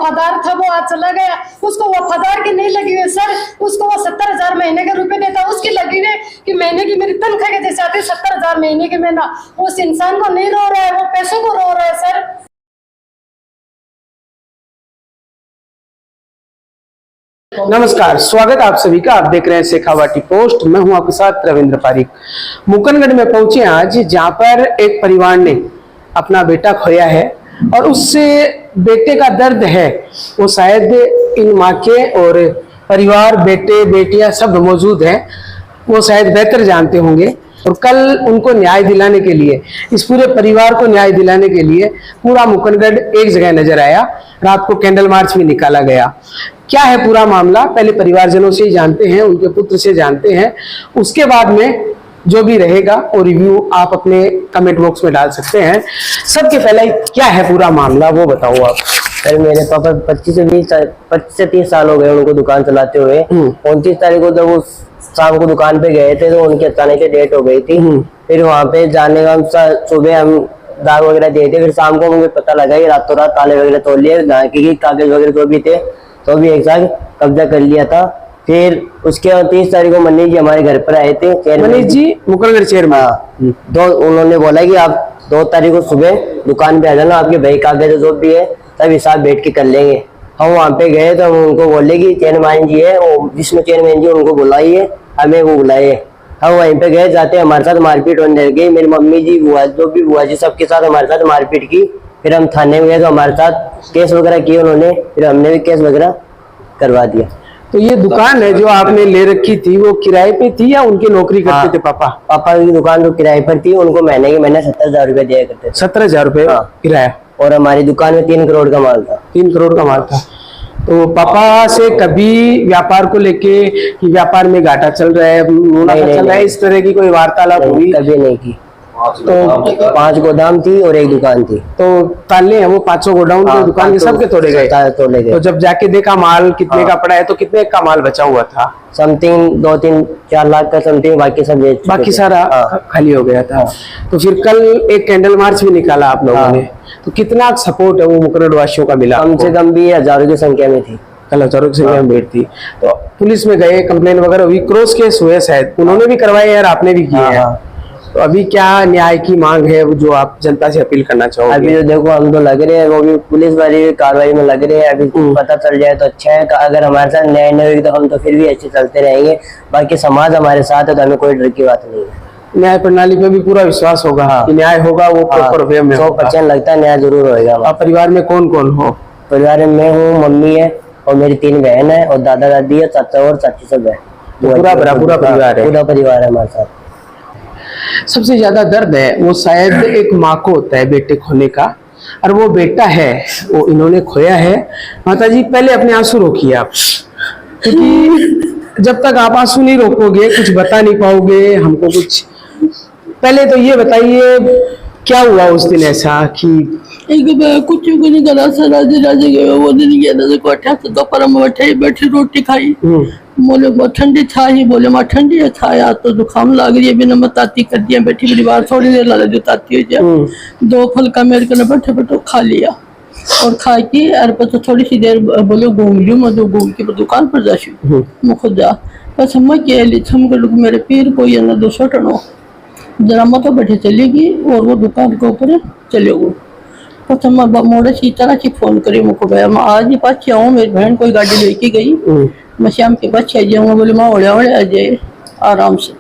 वफादार था वो आज चला गया। उसको वफादार की नहीं लगी हुई सर, उसको वो 70,000 महीने के रुपए देता, उसकी लगी हुई कि महीने की मेरी तनख्वाह के जैसे आती 70,000 महीने के महीना। उस इंसान को नहीं रो रहा है, वो पैसों को रो रहा है सर। नमस्कार, स्वागत आप सभी का। आप देख रहे हैं शेखावाटी पोस्ट। मैं हूं आपके साथ रविंद्र पारिक। मुकनगढ़ में पहुंचे आज, जहां पर एक परिवार ने अपना बेटा खोया है और उससे बेटे का दर्द है वो शायद इन माँ के और परिवार, बेटे बेटियां सब मौजूद हैं, वो शायद बेहतर जानते होंगे। और कल उनको न्याय दिलाने के लिए, इस पूरे परिवार को न्याय दिलाने के लिए पूरा मुकनगढ़ एक जगह नजर आया। रात को कैंडल मार्च भी निकाला गया। क्या है पूरा मामला, पहले परिवारजनों से ही जानते हैं, उनके पुत्र से जानते हैं। उसके बाद में जो भी रहेगा वो रिव्यू आप अपने कमेंट बॉक्स में डाल सकते हैं। सबके पहले क्या है पूरा मामला वो बताओ आप। सर मेरे पापा 25 से 30 साल हो गए उनको दुकान चलाते हुए। 29 तारीख को जब वो शाम को दुकान पे गए थे तो उनकी अचानक से डेट हो गई थी। फिर वहाँ पे जाने का हम सुबह हम दाग वगैरह दिए थे, फिर शाम को मुझे पता लगा कि रातों रात ताले वगैरह तोड़ लिए, की कागज वगैरह जो भी थे तो भी एक साथ कब्जा कर लिया था। फिर उसके 30 तारीख को मनीष जी हमारे घर पर आए थे। मनीष जी मुकनगढ़ चेयरमैन। तो उन्होंने बोला कि आप 2 तारीख को सुबह दुकान पे आ जाना, आपके भाई कागज जो भी है सब हिसाब बैठ के कर लेंगे। हम वहाँ पे गए तो हम उनको बोले कि चेयरमैन जी है, जिसमें चेयरमैन जी उनको बुलाइए, हमें वो बुलाए। हम वहीं पे गए, जाते हमारे साथ मारपीट होने लग गई। मेरी मम्मी जी, बुआ जो भी बुआ जी सबके साथ हमारे साथ मारपीट की। फिर हम थाने में गए तो हमारे साथ केस वगैरह किए उन्होंने, फिर हमने भी केस वगैरह करवा दिया। तो ये दुकान है जो आपने ले रखी थी, वो किराए पे थी या उनकी नौकरी करते थे पापा? पापा की दुकान तो किराए पर थी, उनको महीने 70,000 रुपए दिया करते थे। 17,000 रुपए किराया। और हमारी दुकान में 3 करोड़ का माल था। 3 करोड़ का माल था। तो पापा से कभी व्यापार को लेके कि व्यापार में घाटा चल रहा है, मुनाफा चल रहा है, इस तरह की कोई वार्तालाप हुई? कभी नहीं की। तो 5 गोदाम थी और 1 दुकान थी। तो ताले हैं वो 500 गोडाउन के दुकान के सबके तोड़े गए? तोड़े गए। तो जब जाके देखा माल कितने का पड़ा है, तो कितने का माल बचा हुआ था? समथिंग 2-3-4 लाख का समथिंग, बाकी सब बाकी सारा खाली हो गया था। तो फिर कल एक कैंडल मार्च भी निकाला आप लोगों ने, तो कितना सपोर्ट है वो मुकनगढ़ वासियों का मिला? कम से कम भी हजारों की संख्या में थी। कल हजारों की संख्या में भीड़ थी। तो पुलिस में गए, कंप्लेन वगैरह हुई, क्रॉस केस हुए शायद, उन्होंने भी करवाए और आपने भी किए हैं। तो अभी क्या न्याय की मांग है जो आप जनता से अपील करना चाहोगे? अभी तो देखो हम तो लग रहे हैं, वो भी पुलिस वाली कार्रवाई में लग रहे हैं। अभी पता चल जाए तो अच्छा है, अगर हमारे साथ न्याय नहीं होगी तो हम तो फिर भी ऐसे चलते रहेंगे। बाकी समाज हमारे साथ है तो हमें कोई डर की बात नहीं है। न्याय प्रणाली पे भी पूरा विश्वास होगा कि न्याय होगा, वो प्रॉपर वे में 100% लगता है न्याय जरूर होगा। आप परिवार में कौन कौन हो? परिवार में मैं हूँ, मम्मी है और मेरी 3 बहन है और दादा दादी है, चाचा और चाची सब है। पूरा परिवार है। पूरा परिवार है हमारे साथ। सबसे ज्यादा दर्द है वो शायद एक माँ को होता है बेटे खोने का, और वो बेटा है वो इन्होंने खोया है। माताजी पहले अपने आंसू रोकिए आप, क्योंकि जब तक आप आंसू नहीं रोकोगे कुछ बता नहीं पाओगे हमको कुछ। पहले तो ये बताइए क्या हुआ उस दिन ऐसा कि कुछ भी नहीं करा सर, राजे गए वो दिन गया था कोठा से दोपहर में बैठी रोटी खाई। बोले वो ठंडी था ही, बोले माँ ठंडी है था यार, तो जुकाम लग रही है, बिना मैं ताती कर दिया, बैठी बड़ी बार थोड़ी देर लगा जो ताती हो जाए। 2 फुल्का मेरे को बैठे बैठे खा लिया और खा के अरे तो थोड़ी सी देर बोले घूम लूँ, मैं तो घूम के दुकान पर जाशी मैं खुद जा बस हम मेरे पीर को ये ना 200 टनो जरा मैं तो बैठे चलेगी और वो दुकान के ऊपर चले गो। तो मैं मोड़े सी तरह की फोन करी मुझको भैया मैं आज ही पाछे आऊँ, मेरी बहन कोई गाड़ी लेके गई, मैं शाम के पाछे आ जाऊँगा। बोले माँ ओढ़े आ जाए आराम से।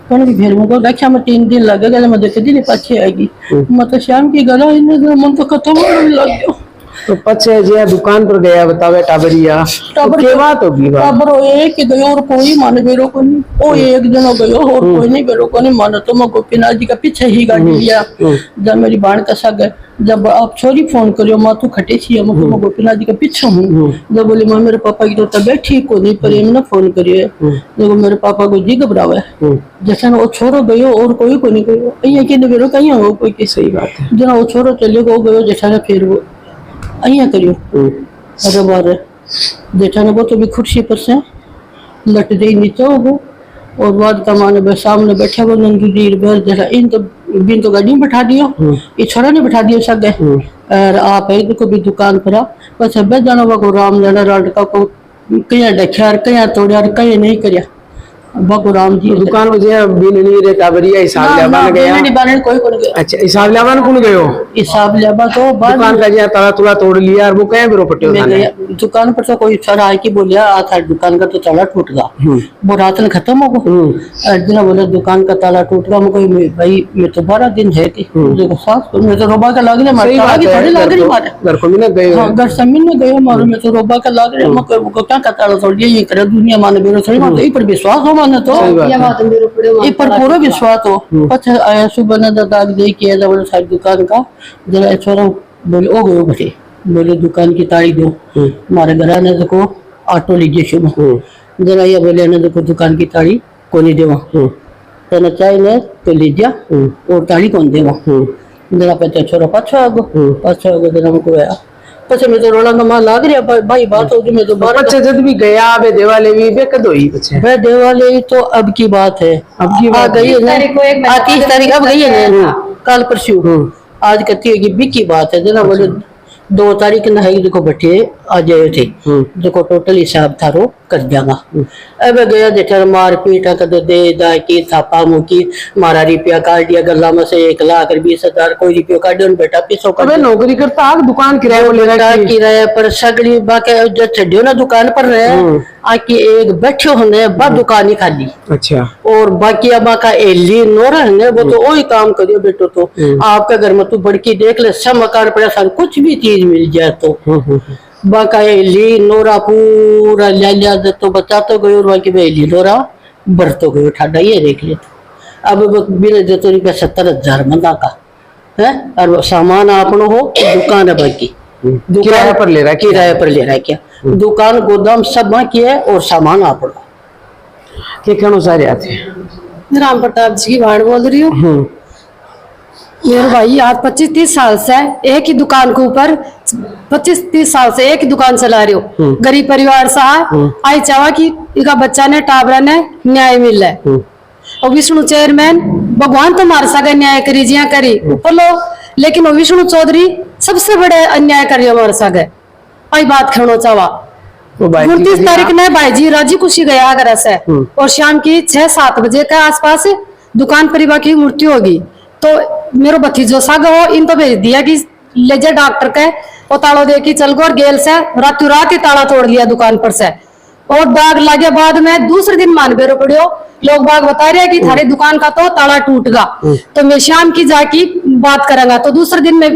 फिर मुझको देखा मैं 3 दिन लगेगा, मैं देखे दिन पाछे आएगी। मैं तो शाम की गला मन तो खत्म होने लग गया। तो पछे जे दुकान पर गया बतावे टाबरिया टाबर के बात होगी? टाबर एक ही गयो और कोई माने बेरो को नहीं, वो एक जनो गयो और कोई नहीं बेरो को नहीं माने। तो मैं गोपीनाथ जी का पीछे ही गाड़ी लिया। जब मेरी बाण का सग है, जब आप छोरी फोन करियो माँ तू खटे छी, मैं गोपीनाथ जी के पीछे हूँ। जब बोली माँ मेरे पापा की तो तबियत ठीक को नहीं पर ना फोन करिए, जब मेरे पापा को जी घबरावे जैसे वो छोरो गयो और कोई को नहीं गयो, अँ के बेरो कहीं हो कोई की। सही बात है। जना वो छोरो चले गयो जैसा फिर वो अँ करियो अरे बार जेठा ने वो तो भी खुर्शी पर से लट दे नीचे हो और बाद का माने सामने बैठा वो नंदू जी जैसा इन तो बिन तो गाड़ी में बैठा दियो, ये छोरा ने बैठा दियो सगे और आप एक को भी दुकान पर आ बस अब जाना वो राम जाना लड़का को कहीं डख्या कहीं तोड़ा कहीं नहीं करया बाबू राम जी दुकान वजह बिन नहीं रे काबरिया हिसाब लेवान गया नहीं बाने कोई कोई गया अच्छा हिसाब लेवान कौन गयो हिसाब लेबा तो बाद दुकान का जे ताला तुला तोड़ लिया और वो कहे बिरो पट्टियो मैं थाने गया दुकान पर तो कोई सर आके बोलिया आ था दुकान का तो ताला टूट गया वो रात में खत्म हो गया अर्जुन बोले दुकान का ताला टूट गया मैं कोई भाई मैं तो 12 दिन है कि देखो सास मैं तो रोबा का लाग रहा मार थोड़ी लाग रही मार घर को भी ना गए हां घर जमीन में गयो मारो मैं तो रोबा का लाग रहा मैं को क्या का ताला तोड़ दिया ये करे दुनिया माने बेरो थोड़ी मार तो पर विश्वास हो माने तो बात मेरे पड़े ये पर पूरा विश्वास हो पता आया सुबह ना दाग दे के जब सारी दुकान का जरा छोरा बोले ओ गयो बटे बोले दुकान की ताड़ी दो हमारे घर आने को ऑटो लीजिए शुभ जरा ये बोले ना देखो दुकान की ताड़ी को नहीं देवा तो न चाहिए तो लीजिए और ताड़ी कौन देवा जरा पता छोरा पाछा आगो जरा हमको आया પછી મેં તો રોળાંગા માં લાગ રહ્યા ભાઈ बात होगी मैं तो बच्चे जब भी गया बे देवाले भी बे कद हुई बच्चे भाई देवाली तो अब की बात है अब की बात गई है 30 तारीख अब गई है ना कल परसों आज कहती है कि बी की बात है जना बोले 2 तारीख न है देखो बैठे आ जाए थे देखो टोटल हिसाब थारो कर जागा अब गया देखा मार पीट कर दे दा की थापा मुकी मारा रुपया काट दिया गला में से 1,20,000 कोई रुपया काट दिया बेटा पैसों का नौकरी करता आग दुकान किराए वो ले रहा है किराए पर सगड़ी बाकी जो छड़ियो ना दुकान पर रहे आके एक बैठे होने बा दुकान ही खाली अच्छा और बाकी अब का एली नोरा है वो तो वही काम करियो बेटो तो आपका घर में तू बड़की देख ले सब मकान पड़ा कुछ भी चीज मिल जाए तो बाका एली नोरा पूरा लिया तो बचा तो गयो और बाकी एली नोरा बर तो गयो ठाडा ये देख ले अब बिना दे तो रुपया 70,000 मंदा का है और सामान आपनो हो दुकान है बाकी किराए पर ले रहा है किराए पर ले रहा है क्या दुकान गोदाम सब बाकी है और सामान आपनो क्या कहना चाह रहे थे राम प्रताप जी की बात बोल रही हूँ मेरे भाई आज 25-30 साल से एक ही दुकान के ऊपर 25-30 साल से एक ही दुकान चला रही हो गरीब परिवार से आई चावा कि इनका बच्चा ने टाबरा ने न्याय मिल है और विष्णु चेयरमैन भगवान तो मार सके न्याय करी जिया करी ऊपर लो लेकिन वो विष्णु चौधरी सबसे बड़े अन्याय करियो मार सके आई बात खेनो चावा 29 तारीख ने भाई जी राजी खुशी गया घर से और शाम की 6-7 बजे के आसपास दुकान परिवार की मृत्यु होगी तो मेरो भतीजो साग हो इन तो भेज दिया कि ले जा डॉक्टर के वो तालो दे की चल गो और गेल से रातों रात ही ताला तोड़ लिया दुकान पर से और दाग लगे बाद में दूसरे दिन मान बेरो पड़ियो लोग बाग बता रहे हैं कि थारी दुकान का तो ताला टूट गया तो मैं शाम की जाके बात करूंगा तो दूसरे दिन में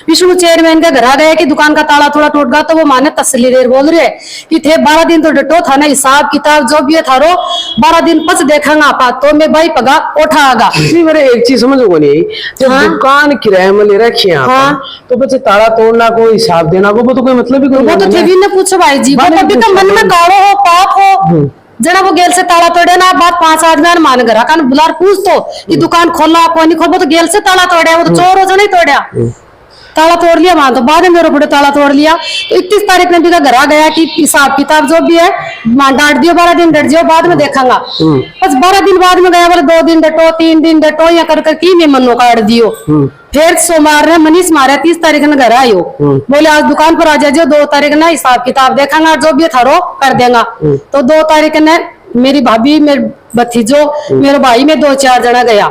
विष्णु चेयरमैन के घर आ गया कि दुकान का ताला थोड़ा टूट गया तो वो माने तसली देर बोल रहे कि थे 12 दिन तो डटो था ना हिसाब किताब जो भी है थारो 12 दिन पच देखेंगा आपा तो मैं भाई पगा उठागा मेरे एक चीज समझोगे नहीं जब दुकान किराए में ले रखी है तो बच्चे ताला तोड़ना को हिसाब देना को वो तो कोई मतलब ही वो तो थे ने पूछो भाई जी वो कभी तो मन में काड़ो हो पाप हो जना वो गेल से ताला तोड़े ना बात 5 आदमी मान घर कान बुलार पूछ तो कि दुकान खोला कोई नहीं खोल वो तो गेल से ताला तोड़े वो तो चोर हो जो नहीं तोड़ा ताला तोड़ लिया वहां तो बाद में मेरे बड़े ताला तोड़ लिया तो 31 तारीख में भी घर आ गया कि हिसाब किताब जो भी है डांट दियो 12 दिन डट जाओ बाद में देखांगा बस 12 दिन बाद में गया बोले 2 दिन डटो 3 दिन डटो या कर की मैं मनो काट दियो फिर सोमवार ने मनीष मारे 30 तारीख ने घर आयो बोले आज दुकान पर आ जाओ 2 तारीख ने हिसाब किताब देखांगा जो भी थारो कर देगा तो 2 तारीख ने मेरी भाभी मेरे भतीजो मेरे भाई में 2-4 जना गया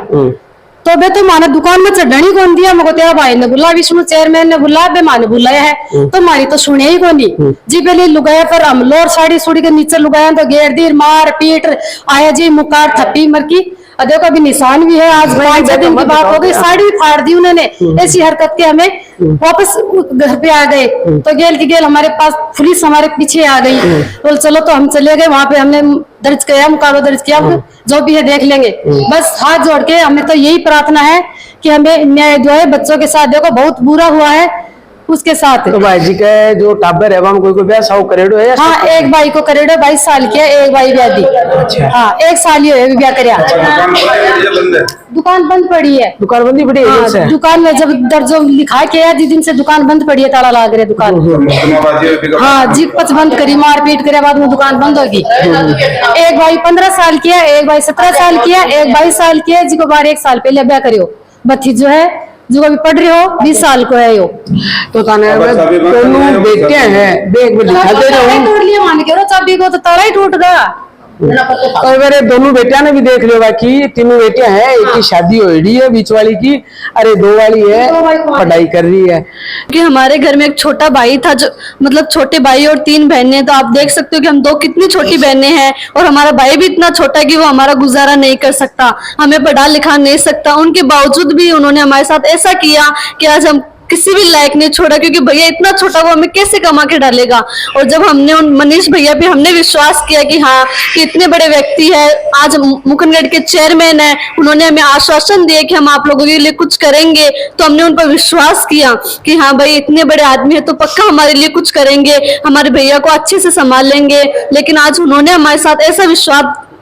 तो बे तो माने दुकान में चढ़नी कौन दिया मको तेरा भाई ने बुला विष्णु चेयरमैन ने बुला बे माने बुलाया है तो मारी तो सुने ही कोनी जी पहले लुगाया पर अमलोर साड़ी सुड़ी के नीचे लुगाया तो घेर दी मार पीट आया जी मुकार थप्पी मरकी देखो अभी निशान भी है आज 5 दिन की बात हो गई साड़ी भी फाड़ दी उन्होंने ऐसी हरकत के हमें वापस घर पे आ गए तो गेल की गेल हमारे पास पुलिस हमारे पीछे आ गई बोल चलो तो हम चले गए वहां पे हमने दर्ज किया मुकाबला दर्ज किया जो भी है देख लेंगे बस हाथ जोड़ के हमें तो यही प्रार्थना है कि हमें न्याय दो है बच्चों के साथ देखो बहुत बुरा हुआ है उसके साथ तो भाई जी का जो टाबर है वहां कोई ब्याह साउ करेडो है हाँ एक भाई को करेडो 22 साल की है एक भाई ब्याह दी अच्छा हाँ 1 साल ही है ब्याह करया दुकान बंद पड़ी है दुकान बंद पड़ी है हाँ, दुकान में जब दर्जो लिखा के है जिस दिन से दुकान बंद पड़ी है ताला लगा रहे दुकान हाँ जी पच बंद करी मार पीट करे बाद में दुकान बंद होगी एक भाई 15 साल की है एक भाई 17 साल की है एक 22 साल की है जी को बार 1 साल पहले ब्याह करियो बच्ची जो है जो अभी पढ़ रहे हो 20 साल को है यो। तो थाने में दोनों बेटे हैं, देख मैं दिखा दे रहा हूँ। टूट लिया मान के चाबी को तो ताला ही टूट गया। और मेरे दोनों बेटिया ने भी देख लियो बाकी तीनों बेटियां हैं, एक की शादी हो रही है बीच वाली की, अरे दो वाली है पढ़ाई कर रही है। कि हमारे घर में एक छोटा भाई था, जो मतलब छोटे भाई और 3 बहनें, तो आप देख सकते हो कि हम 2 कितनी छोटी बहनें हैं और हमारा भाई भी इतना छोटा है कि वो हमारा गुजारा नहीं कर सकता, हमें पढ़ा लिखा नहीं सकता। उनके बावजूद भी उन्होंने हमारे साथ ऐसा किया कि आज हम किसी भी लायक नहीं छोड़ा, क्योंकि भैया इतना छोटा वो हमें कैसे कमा के डालेगा। और जब हमने उन मनीष भैया पे हमने विश्वास किया कि हाँ कि इतने बड़े व्यक्ति है, आज मुकनगढ़ के चेयरमैन है, उन्होंने हमें आश्वासन दिया कि हम आप लोगों के लिए कुछ करेंगे, तो हमने उन पर विश्वास किया कि हाँ भाई इतने बड़े आदमी है तो पक्का हमारे लिए कुछ करेंगे, हमारे भैया को अच्छे से संभाल लेंगे। लेकिन आज उन्होंने हमारे साथ ऐसा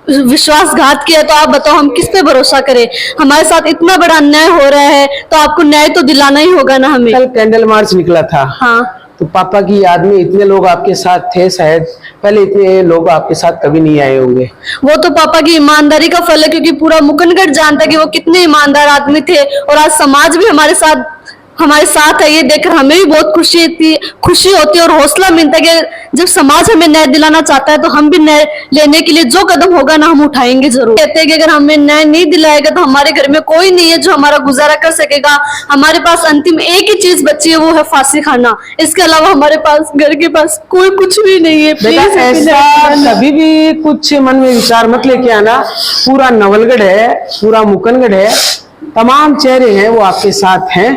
विश्वासघात किया, तो आप बताओ हम किस पे भरोसा करें। हमारे साथ इतना बड़ा अन्याय हो रहा है तो आपको न्याय तो दिलाना ही होगा ना हमें। कल कैंडल मार्च निकला था, हाँ, तो पापा की याद में इतने लोग आपके साथ थे, शायद पहले इतने लोग आपके साथ कभी नहीं आए होंगे। वो तो पापा की ईमानदारी का फल है, क्योंकि पूरा मुकनगढ़ जानता है कि वो कितने ईमानदार आदमी थे। और आज समाज भी हमारे साथ है, ये देखकर हमें भी बहुत खुशी होती है और हौसला मिलता है कि जब समाज हमें न्याय दिलाना चाहता है तो हम भी न्याय लेने के लिए जो कदम होगा ना हम उठाएंगे जरूर। कहते हैं कि अगर हमें न्याय नहीं दिलाएगा तो हमारे घर में कोई नहीं है जो हमारा गुजारा कर सकेगा। हमारे पास अंतिम एक ही चीज बची है, वो है फांसी खाना। इसके अलावा हमारे पास घर के पास कोई कुछ भी नहीं है। बेटा ऐसा कभी भी कुछ मन में विचार मत लेके आना, पूरा नवलगढ़ है, पूरा मुकनगढ़ है, तमाम चेहरे हैं वो आपके साथ हैं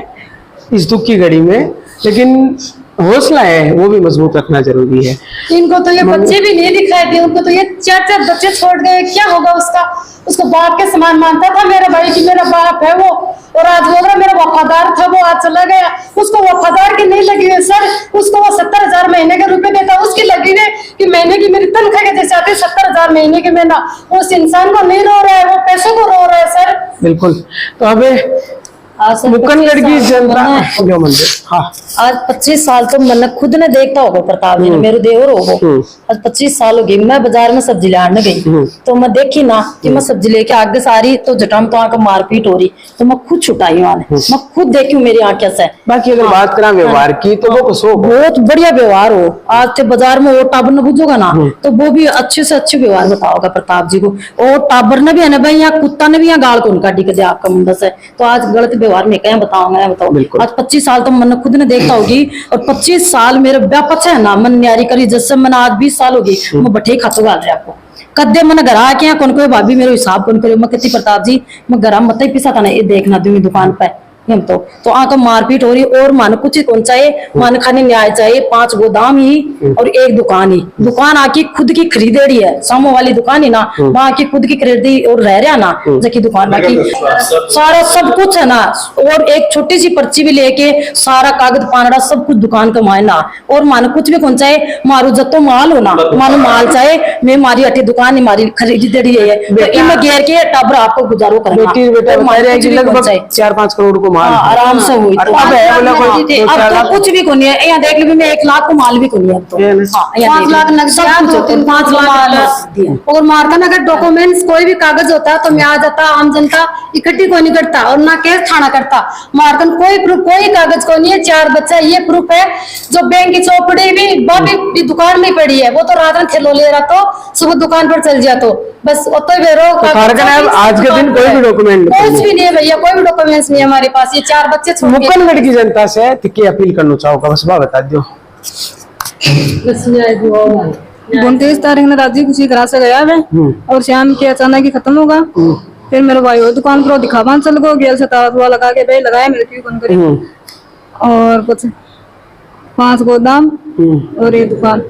इस दुख की घड़ी में, लेकिन हौसला है वो भी मजबूत रखना जरूरी है। इनको तो ये बच्चे भी नहीं दिखाई दिए, उनको तो ये 4 बच्चे छोड़ गए, क्या होगा उसका। उसको बाप के समान मानता था मेरा भाई की मेरा बाप है वो, और आज बोल रहा मेरा वफादार था वो आज चला गया। उसको वफादार की नहीं लगी हुई सर, उसको वो 70,000 महीने के रुपए देता, उसकी लगी हुई कि महीने की मेरी तनख्वाह के जैसे आते 70,000 महीने के महीना। उस इंसान को नहीं रो रहा है, वो पैसों को रो रहा है सर। बिल्कुल। तो हमें मुकनगढ़ की जनता जो मंदिर, हाँ आज 25 साल तो मैंने खुद ने देखता होगा प्रताप जी ने, मेरे देवर होगा। आज 25 साल हो गई, मैं बाजार में सब्जी लाने गई तो मैं देखी ना कि मैं सब्जी लेके आगे से आ रही तो जटाम तो आकर मारपीट हो रही, तो मैं खुद छुटाई वहां, मैं खुद देखी हूँ मेरी आंखें से। बाकी अगर बात करें व्यवहार की तो वो कुछ बहुत बढ़िया व्यवहार हो। आज से बाजार में वो टाबर ने बुझोगा ना तो वो भी अच्छे से अच्छे व्यवहार बताओगा प्रताप जी को। और टाबर ने भी है ना भाई, यहाँ कुत्ता ने भी यहाँ गाल को उनका डी दिया आपका मुंडा से, तो आज गलत व्यवहार में क्या बताऊंगा बताओ। आज 25 साल तो मैंने खुद ने देखता होगी, और 25 साल मेरे व्यापक है ना मन न्यारी करी, जैसे मैंने आज 20 साल होगी मैं बठे खातो गाल रहा आपको कदे मैंने घर आके कौन कोई भाभी मेरे हिसाब कौन करे, मैं कहती प्रताप जी मैं घर मत ही पिसा था ना, ये देखना दूंगी दुकान पे हम तो आके मारपीट हो रही। और मान कुछ ही कौन चाहिए, मान खाने न्याय चाहिए, 5 गोदाम ही और 1 दुकान ही, दुकान आकी खुद की खरीदेड़ी है, सामो वाली दुकान ही ना, वहाँ की खुद की खरीदी और रह रहा ना जबकि दुकान बाकी सारा सब कुछ है ना। और एक छोटी सी पर्ची भी लेके सारा कागज पानड़ा सब कुछ दुकान का मायना। और मान कुछ भी कौन चाहिए, मारू जतो माल हो ना, मानो माल चाहे मैं मारी अठी दुकान ही मारी खरीदेड़ी है, तो इनमें घेर के टबर आपको गुजारो करना। 4-5 करोड़ को आराम से हुई तो अब तो कुछ भी नहीं है। यहाँ देख लो मैं 1 लाख को माल भी नहीं है, अब तो 5 लाख नकद 5 लाख। और मारकन अगर डॉक्यूमेंट्स कोई भी कागज होता है तो मैं आ जाता, आम जनता इकट्ठी को नहीं करता और ना केस थाना करता। मारकन कोई प्रूफ कोई कागज को नहीं है, 4 बच्चा ये प्रूफ है। जो बैंक की चौपड़ी भी दुकान में पड़ी है, वो तो रात में थैलो ले रहा तो सुबह दुकान पर चल जाता, बस आज के दिन कोई भी डॉक्यूमेंट कुछ भी नहीं है भैया, कोई भी डॉक्यूमेंट्स नहीं है हमारे पास। ये 4 बच्चे छोड़ के मुकनगढ़ की जनता से तिक्की अपील करना चाहोगा, बस बात बता दो। 29 तारीख ने राजी खुशी करा से गया मैं, और शाम के अचानक ही खत्म होगा। फिर मेरे भाई वो दुकान पर दिखावान चल गो गेल से तावा लगा के भाई लगाया मेरे क्यों कौन करे, और कुछ 5 गोदाम और ये दुकान।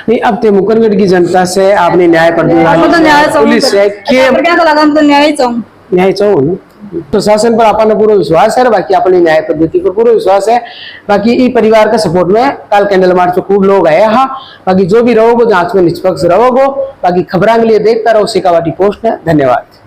नहीं अब तो मुकनगढ़ की जनता से आपने न्याय पर पुलिस से न्याय चाहो ना, प्रशासन पर अपना पूरा विश्वास है, बाकी अपनी न्याय पद्धति पर पूरा विश्वास है। बाकी ई परिवार का सपोर्ट में कल कैंडल मार्च में खूब लोग आए। हाँ बाकी जो भी रहोगे जांच में निष्पक्ष रहोगे। बाकी खबरों के लिए देखता रहो शेखावाटी पोस्ट है। धन्यवाद।